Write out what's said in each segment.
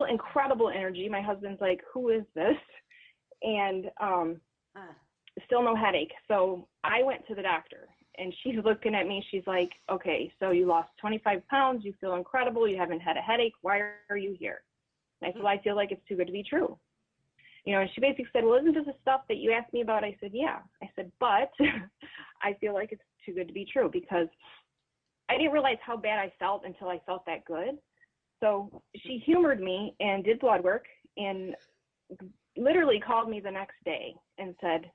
incredible energy. My husband's like, who is this? And still no headache. So I went to the doctor, and she's looking at me. She's like, okay, so you lost 25 pounds. You feel incredible. You haven't had a headache. Why are you here? And I said, well, I feel like it's too good to be true. You know, and she basically said, well, isn't this the stuff that you asked me about? I said, yeah. I said, but I feel like it's too good to be true, because I didn't realize how bad I felt until I felt that good. So she humored me and did blood work, and literally called me the next day and said,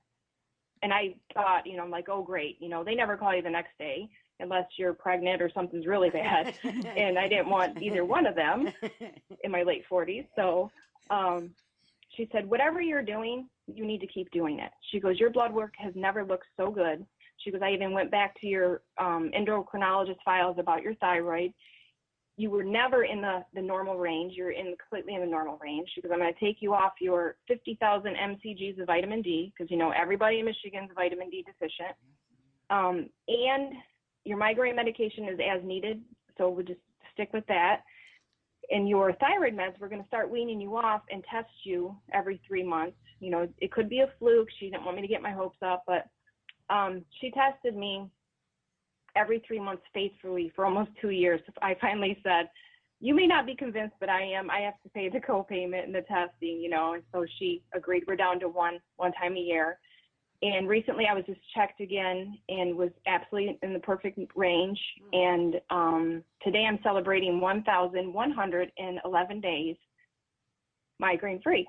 and I thought, you know, I'm like, oh, great. You know, they never call you the next day unless you're pregnant or something's really bad. And I didn't want either one of them in my late 40s. So she said, whatever you're doing, you need to keep doing it. She goes, your blood work has never looked so good. She goes, I even went back to your endocrinologist files about your thyroid. You were never in the normal range. You're completely in the normal range. She goes, I'm going to take you off your 50,000 mcgs of vitamin D, because, you know, everybody in Michigan is vitamin D deficient. And your migraine medication is as needed, so we'll just stick with that. And your thyroid meds, we're going to start weaning you off and test you every 3 months. You know, it could be a fluke. She didn't want me to get my hopes up, but she tested me every 3 months faithfully for almost 2 years. I finally said, you may not be convinced, but I am. I have to pay the co-payment and the testing, you know, and so she agreed. We're down to one time a year. And recently I was just checked again and was absolutely in the perfect range. And today I'm celebrating 1,111 days migraine-free.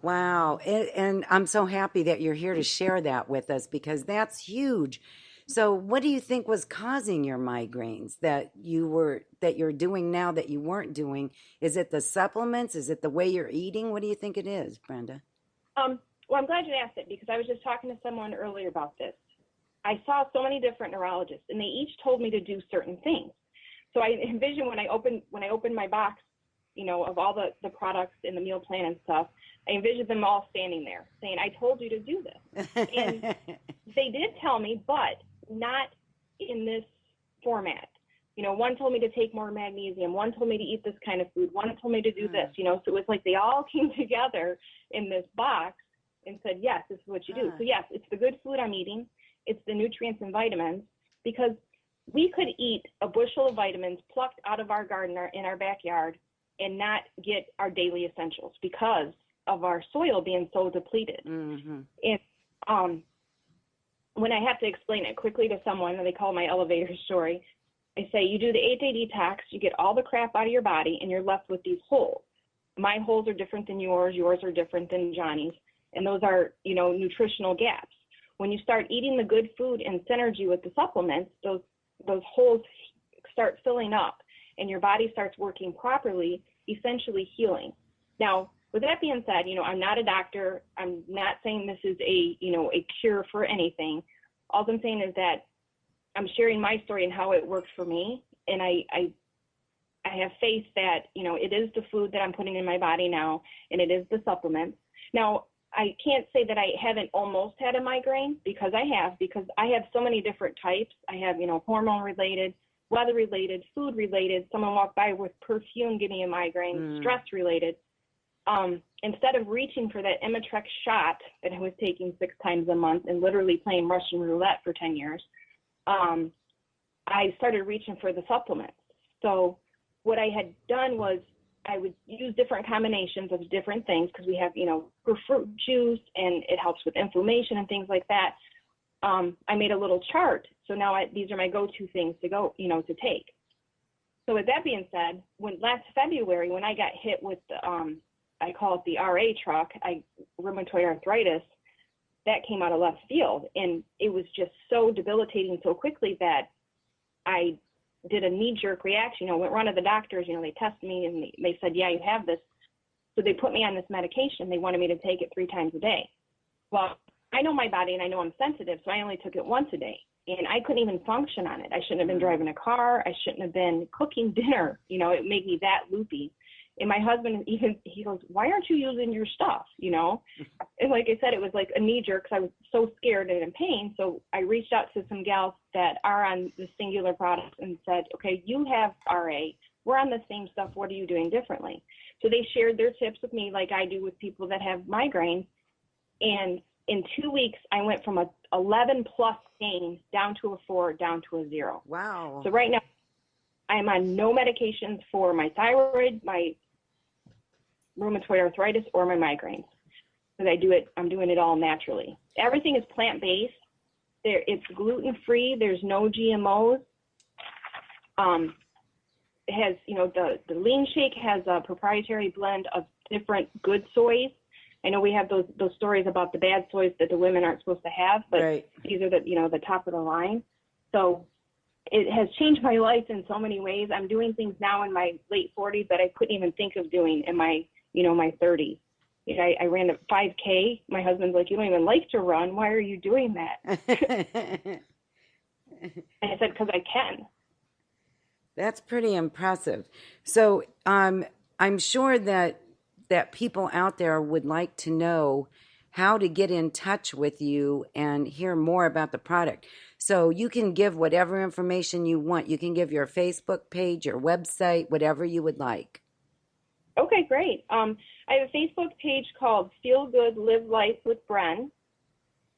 Wow. And I'm so happy that you're here to share that with us, because that's huge. So what do you think was causing your migraines that you're doing now that you weren't doing? Is it the supplements? Is it the way you're eating? What do you think it is, Brenda? Well, I'm glad you asked it, because I was just talking to someone earlier about this. I saw so many different neurologists, and they each told me to do certain things. So I envisioned when I opened my box, you know, of all the products in the meal plan and stuff, I envisioned them all standing there saying, I told you to do this. And they did tell me, but not in this format. You know, one told me to take more magnesium. One told me to eat this kind of food. One told me to do this, you know. So it was like they all came together in this box and said, yes, this is what you do. So yes, it's the good food I'm eating. It's the nutrients and vitamins, because we could eat a bushel of vitamins plucked out of our garden in our backyard and not get our daily essentials because of our soil being so depleted. Mm-hmm. And when I have to explain it quickly to someone, and they call my elevator story, I say, you do the 8-day detox, you get all the crap out of your body, and you're left with these holes. My holes are different than yours. Yours are different than Johnny's. And those are, you know, nutritional gaps. When you start eating the good food in synergy with the supplements, those holes start filling up, and your body starts working properly, essentially healing. Now, with that being said, you know, I'm not a doctor. I'm not saying this is a cure for anything. All I'm saying is that I'm sharing my story and how it worked for me. And I have faith that, you know, it is the food that I'm putting in my body now, and it is the supplements. Now, I can't say that I haven't almost had a migraine, because I have so many different types. I have, you know, hormone related, weather related, food related. Someone walked by with perfume, give me a migraine, stress related. Instead of reaching for that Imitrex shot that I was taking 6 times a month and literally playing Russian roulette for 10 years, I started reaching for the supplements. So what I had done was I would use different combinations of different things, because we have, you know, fruit juice, and it helps with inflammation and things like that. I made a little chart. So now these are my go-to things to take. So with that being said, last February, when I got hit with the, I call it the RA truck, rheumatoid arthritis, that came out of left field. And it was just so debilitating so quickly that I did a knee-jerk reaction. You know, went run to the doctors, you know, they tested me, and they said, yeah, you have this. So they put me on this medication. They wanted me to take it 3 times a day. Well, I know my body, and I know I'm sensitive, so I only took it once a day. And I couldn't even function on it. I shouldn't have been driving a car. I shouldn't have been cooking dinner. You know, it made me that loopy. And my husband, he goes, why aren't you using your stuff, you know? And like I said, it was like a knee-jerk, because I was so scared and in pain. So I reached out to some gals that are on the Singular products and said, okay, you have RA. we're on the same stuff. What are you doing differently? So they shared their tips with me, like I do with people that have migraines. And in 2 weeks, I went from a 11 plus gain down to a 4, down to a 0. Wow. So right now, I'm on no medications for my thyroid, my rheumatoid arthritis, or my migraines. Because I'm doing it all naturally. Everything is plant-based. It's gluten-free. There's no GMOs. It has, the lean shake has a proprietary blend of different good soys. I know we have those stories about the bad soys that the women aren't supposed to have, but right. These are the top of the line. So it has changed my life in so many ways. I'm doing things now in my late 40s that I couldn't even think of doing in my, my 30s. I ran a 5K. My husband's like, you don't even like to run. Why are you doing that? And I said, because I can. That's pretty impressive. So I'm sure that people out there would like to know how to get in touch with you and hear more about the product. So you can give whatever information you want. You can give your Facebook page, your website, whatever you would like. Okay, great. I have a Facebook page called Feel Good Live Life with Bren,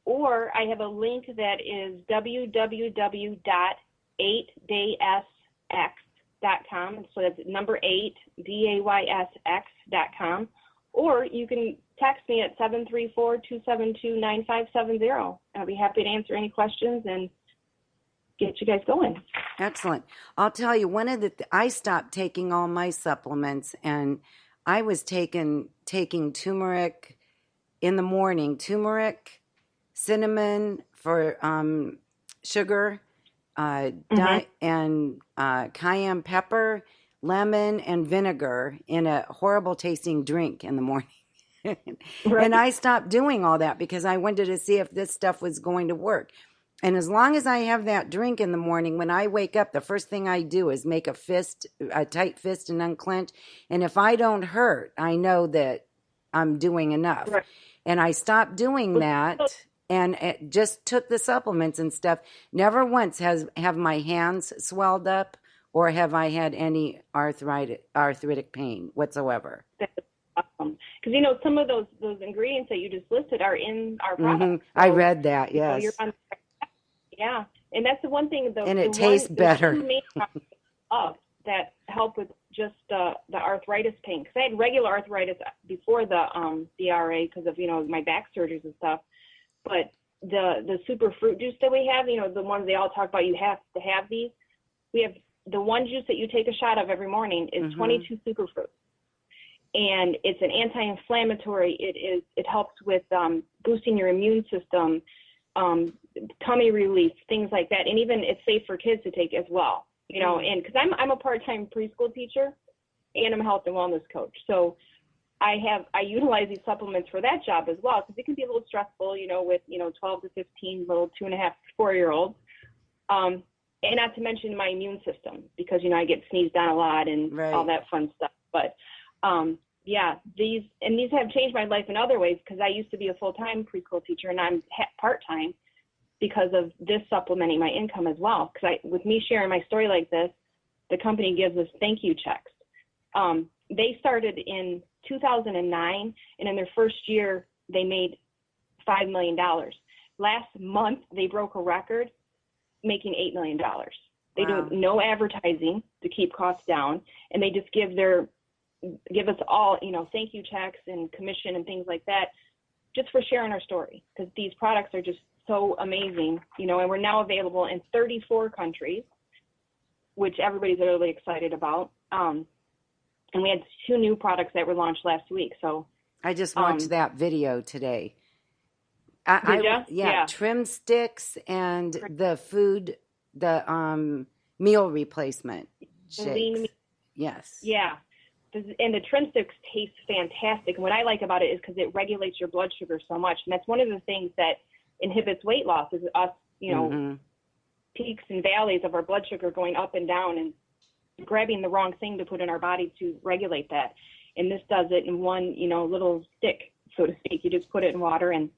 or I have a link that is www.8daysx.com. So that's number 8, DAYSX.com. Or you can text me at 734-272-9570. I'll be happy to answer any questions and get you guys going. Excellent. I'll tell you, I stopped taking all my supplements, and I was taking turmeric in the morning, turmeric, cinnamon for sugar, and cayenne pepper, lemon, and vinegar in a horrible tasting drink in the morning. Right. And I stopped doing all that because I wanted to see if this stuff was going to work. And as long as I have that drink in the morning, when I wake up, the first thing I do is make a tight fist and unclench. And if I don't hurt, I know that I'm doing enough. Right. And I stopped doing that and it just took the supplements and stuff. Never once have my hands swelled up or have I had any arthritic pain whatsoever. That's awesome. Because, some of those ingredients that you just listed are in our product. Mm-hmm. So, I read that, yes. You're on. Yeah, and that's the one thing. And it tastes better. Two main products that help with just the arthritis pain. Because I had regular arthritis before the RA because of my back surgeries and stuff. But the super fruit juice that we have, the ones they all talk about, you have to have these. We have the one juice that you take a shot of every morning is 22 superfruits, and it's an anti-inflammatory. It helps with boosting your immune system. Tummy relief, things like that, and even it's safe for kids to take as well. And because I'm a part-time preschool teacher, and I'm a health and wellness coach, so I utilize these supplements for that job as well because it can be a little stressful, with 12 to 15 little 2.5 to 4-year-olds, and not to mention my immune system because I get sneezed on a lot and all that fun stuff. But yeah, these have changed my life in other ways because I used to be a full-time preschool teacher and I'm part-time because of this supplementing my income as well. Because with me sharing my story like this, the company gives us thank you checks. They started in 2009, and in their first year, they made $5 million. Last month, they broke a record, making $8 million. They do no advertising to keep costs down, and they just give us all, thank you checks and commission and things like that, just for sharing our story. Because these products are just so amazing, and we're now available in 34 countries, which everybody's really excited about. And we had 2 new products that were launched last week. So I just watched that video today. Did you? Yeah, trim sticks and the meal replacement shakes. Yes. Yeah. And the trim sticks taste fantastic. And what I like about it is because it regulates your blood sugar so much. And that's one of the things that inhibits weight loss is us, peaks and valleys of our blood sugar going up and down and grabbing the wrong thing to put in our body to regulate that. And this does it in one, little stick, so to speak. You just put it in water and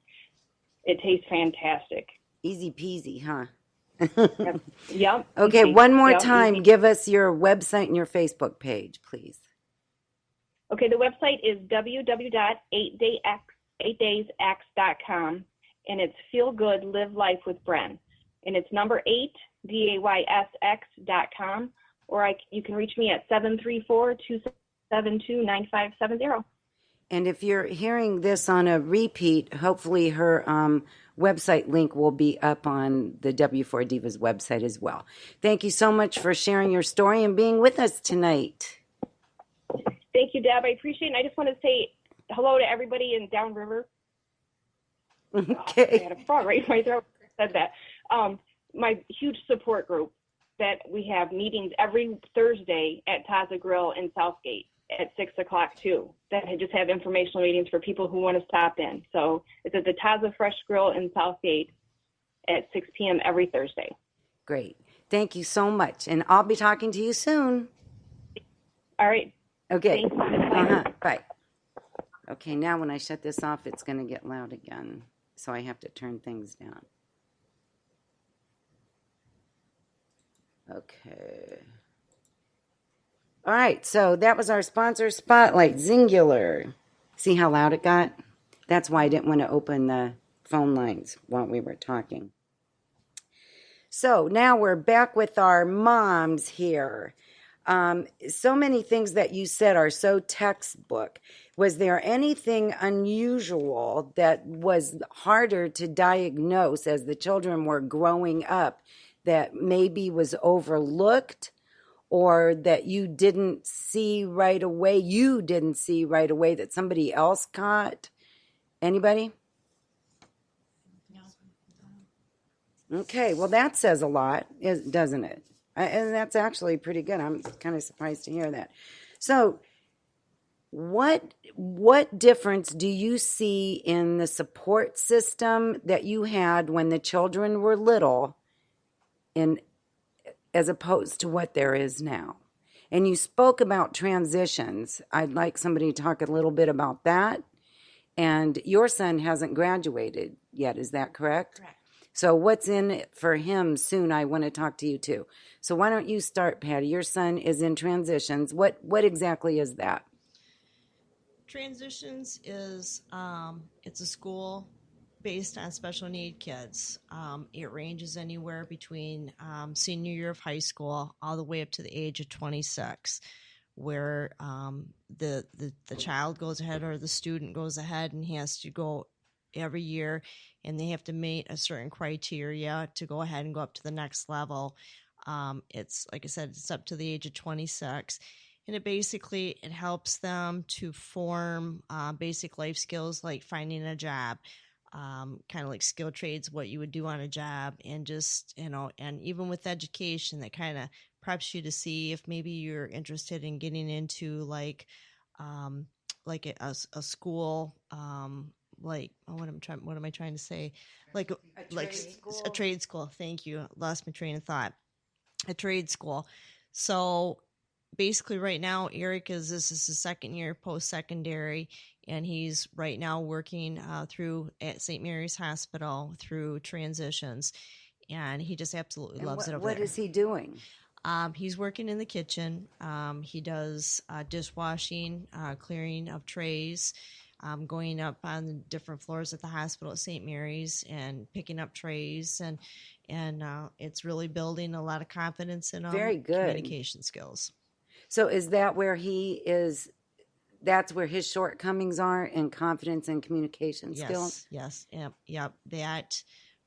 it tastes fantastic. Easy peasy, huh? Yep. Yep. Okay, Easy. one more Yep. time, Easy. give us your website and your Facebook page, please. Okay, the website is www.8daysx.com, and it's Feel Good, Live Life with Bren. And it's number 8, DAYSX.com, or you can reach me at 734-272-9570. And if you're hearing this on a repeat, hopefully her website link will be up on the W4 Divas website as well. Thank you so much for sharing your story and being with us tonight. Thank you, Deb. I appreciate it. And I just want to say hello to everybody in Downriver. Okay. I had a frog right in my throat. Said that. My huge support group that we have meetings every Thursday at Taza Grill in Southgate at 6 o'clock too. That I just have informational meetings for people who want to stop in. So it's at the Taza Fresh Grill in Southgate at 6 p.m. every Thursday. Great. Thank you so much. And I'll be talking to you soon. All right. Okay. Thanks. Bye. Bye. Okay, now when I shut this off, it's going to get loud again. So I have to turn things down. Okay. All right, so that was our sponsor spotlight, Singular. See how loud it got? That's why I didn't want to open the phone lines while we were talking. So now we're back with our moms here. So many things that you said are so textbook. Was there anything unusual that was harder to diagnose as the children were growing up that maybe was overlooked or that you didn't see right away? You didn't see right away that somebody else caught? Anybody? Okay, well, that says a lot, doesn't it? And that's actually pretty good. I'm kind of surprised to hear that. So what difference do you see in the support system that you had when the children were little as opposed to what there is now? And you spoke about transitions. I'd like somebody to talk a little bit about that. And your son hasn't graduated yet, is that correct? Correct. So what's in it for him soon? I want to talk to you too. So why don't you start, Patty? Your son is in transitions. What exactly is that? Transitions is it's a school based on special need kids. It ranges anywhere between senior year of high school all the way up to the age of 26, where the child goes ahead or the student goes ahead and has to go every year, and they have to meet a certain criteria to go ahead and go up to the next level. It's like I said, it's up to the age of 26, and it helps them to form basic life skills like finding a job, kind of like skill trades, what you would do on a job, and just and even with education, that kind of preps you to see if maybe you're interested in getting into like a school. What am I trying to say? Like a trade school. Thank you. Lost my train of thought. A trade school. So basically right now, this is his second year post-secondary, and he's right now working through at St. Mary's Hospital through transitions, and he just absolutely loves it over there. What is he doing? He's working in the kitchen. He does dishwashing, clearing of trays, going up on the different floors at the hospital at St. Mary's and picking up trays, and it's really building a lot of confidence in him. Very good. Communication skills. So is that where he is? That's where his shortcomings are in confidence and communication skills? Yes, yep. That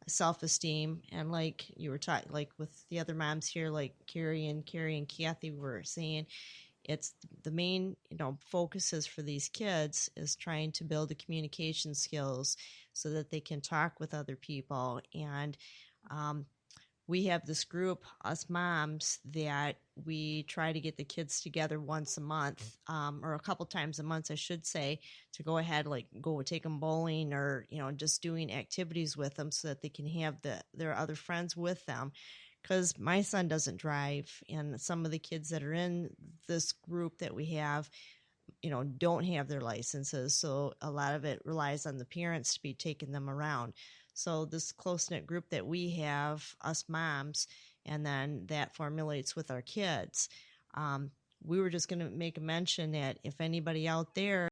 self-esteem, and like you were talking, like with the other moms here, like Carrie and Kathy were saying, it's the main focuses for these kids is trying to build the communication skills so that they can talk with other people. And we have this group, us moms, that we try to get the kids together once a month, or a couple times a month, I should say, to go ahead, like go take them bowling or, just doing activities with them so that they can have their other friends with them. Because my son doesn't drive, and some of the kids that are in this group that we have, don't have their licenses. So a lot of it relies on the parents to be taking them around. So this close-knit group that we have, us moms, and then that formulates with our kids. We were just going to make a mention that if anybody out there